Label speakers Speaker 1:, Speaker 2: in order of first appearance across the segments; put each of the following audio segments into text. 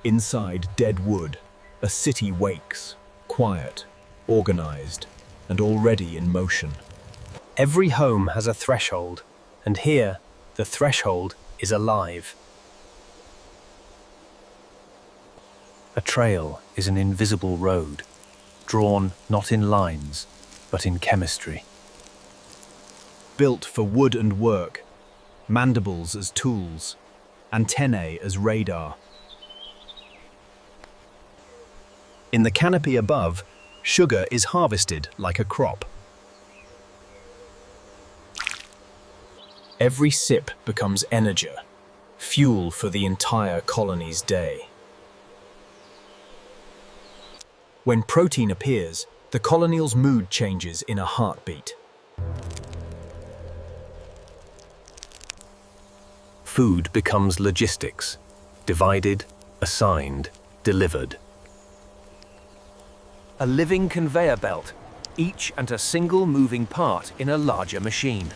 Speaker 1: Inside dead wood, a city wakes, quiet, organized, and already in motion.
Speaker 2: Every home has a threshold, and here, the threshold is alive. A trail is an invisible road, drawn not in lines, but in chemistry.
Speaker 1: Built for wood and work, mandibles as tools, antennae as radar. In the canopy above, sugar is harvested like a crop. Every sip becomes energy, fuel for the entire colony's day. When protein appears, the colonial's mood changes in a heartbeat.
Speaker 2: Food becomes logistics, divided, assigned, delivered. A living conveyor belt, each and a single moving part in a larger machine.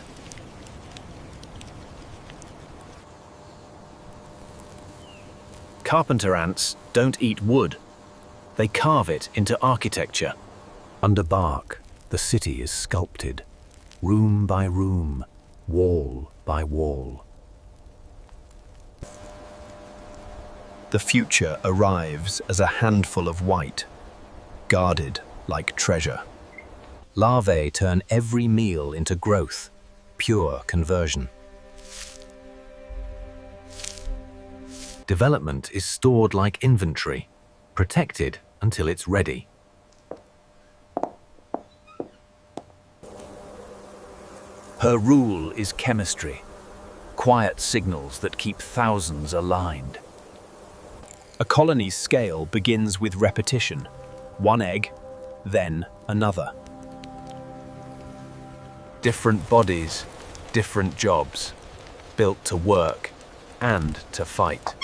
Speaker 2: Carpenter ants don't eat wood. They carve it into architecture. Under bark, the city is sculpted, room by room, wall by wall.
Speaker 1: The future arrives as a handful of white, guarded like treasure.
Speaker 2: Larvae turn every meal into growth, pure conversion. Development is stored like inventory, protected until it's ready. Her rule is chemistry, quiet signals that keep thousands aligned.
Speaker 1: A colony's scale begins with repetition. One egg, then another.
Speaker 2: Different bodies, different jobs, built to work and to fight.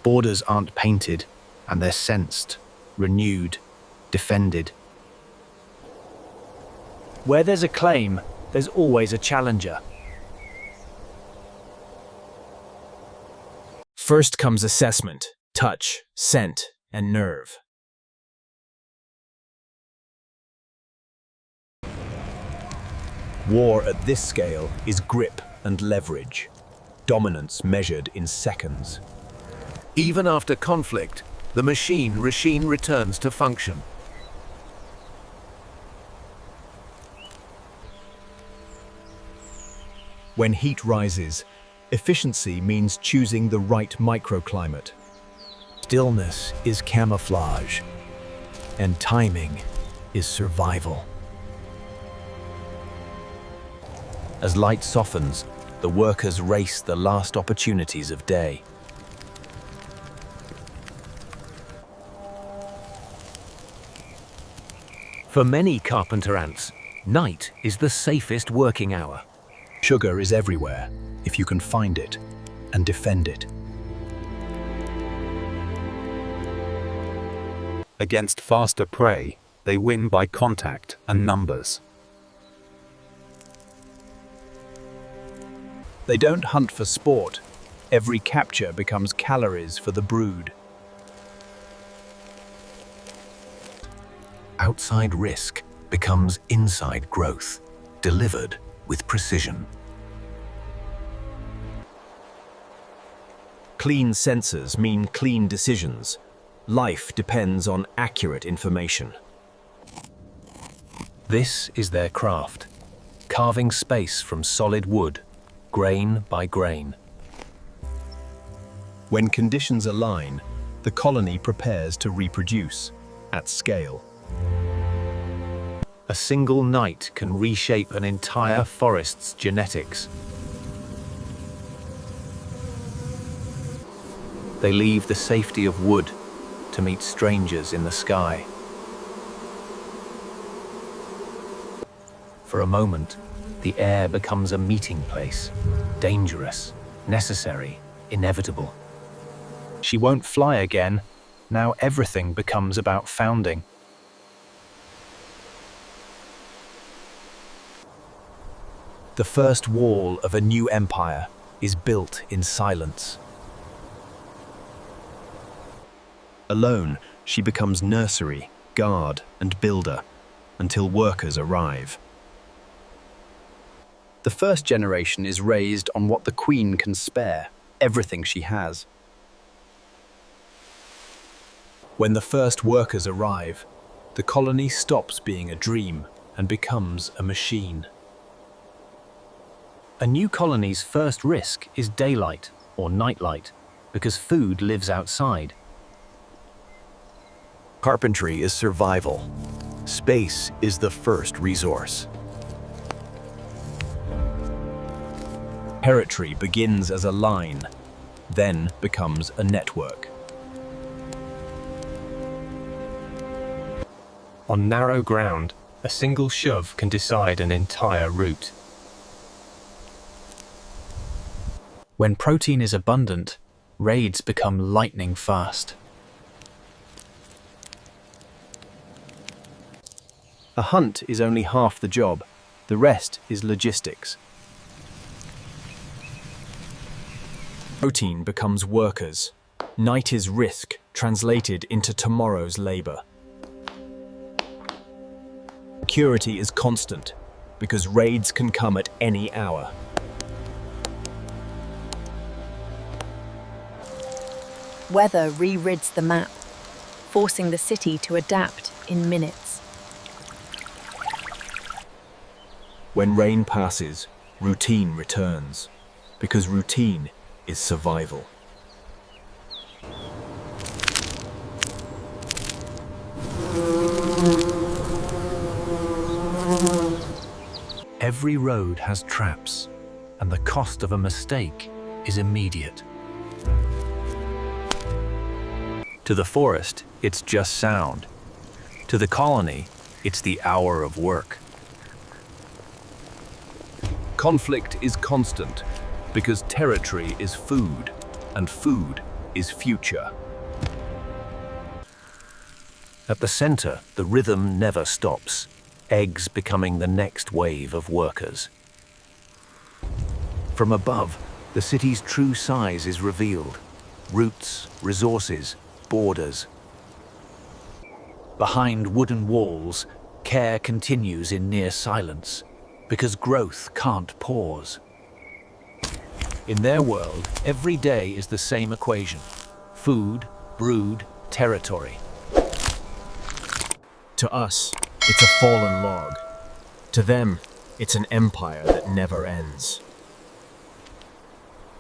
Speaker 2: Borders aren't painted, and they're sensed, renewed, defended. Where there's a claim, there's always a challenger.
Speaker 1: First comes assessment, touch, scent, and nerve. War at this scale is grip and leverage, dominance measured in seconds.
Speaker 2: Even after conflict, the machine returns to function.
Speaker 1: When heat rises, efficiency means choosing the right microclimate. Stillness is camouflage, and timing is survival. As light softens, the workers race the last opportunities of day. For many carpenter ants, night is the safest working hour. Sugar is everywhere, if you can find it and defend it.
Speaker 3: Against faster prey, they win by contact and numbers.
Speaker 1: They don't hunt for sport. Every capture becomes calories for the brood.
Speaker 2: Outside risk becomes inside growth, delivered with precision.
Speaker 1: Clean sensors mean clean decisions. Life depends on accurate information.
Speaker 2: This is their craft, carving space from solid wood, grain by grain.
Speaker 1: When conditions align, the colony prepares to reproduce at scale.
Speaker 2: A single night can reshape an entire forest's genetics. They leave the safety of wood to meet strangers in the sky. For a moment, the air becomes a meeting place, dangerous, necessary, inevitable. She won't fly again. Now everything becomes about founding.
Speaker 1: The first wall of a new empire,
Speaker 2: is built in silence.
Speaker 4: Alone, she becomes nursery, guard, and builder until workers arrive.
Speaker 5: The first generation is raised on what the queen can spare, everything she has.
Speaker 2: When the first workers arrive, the colony stops being a dream and becomes a machine. A new colony's first risk is daylight or nightlight, because food lives outside.
Speaker 6: Carpentry is survival. Space is the first resource.
Speaker 2: Territory begins as a line, then becomes a network.
Speaker 7: On narrow ground, a single shove can decide an entire route.
Speaker 5: When protein is abundant, raids become lightning fast.
Speaker 4: A hunt is only half the job. The rest is logistics.
Speaker 2: Protein becomes workers. Night is risk translated into tomorrow's labor. Security is constant because raids can come at any hour.
Speaker 8: Weather re-rids the map, forcing the city to adapt in minutes.
Speaker 2: When rain passes, routine returns, because routine is survival. Every road has traps, and the cost of a mistake is immediate.
Speaker 6: To the forest, it's just sound. To the colony, it's the hour of work.
Speaker 2: Conflict is constant because territory is food, and food is future. At the center, the rhythm never stops, eggs becoming the next wave of workers. From above, the city's true size is revealed. Routes, resources, borders. Behind wooden walls, care continues in near silence, because growth can't pause. In their world, every day is the same equation: food, brood, territory.
Speaker 4: To us, it's a fallen log. To them, it's an empire that never ends.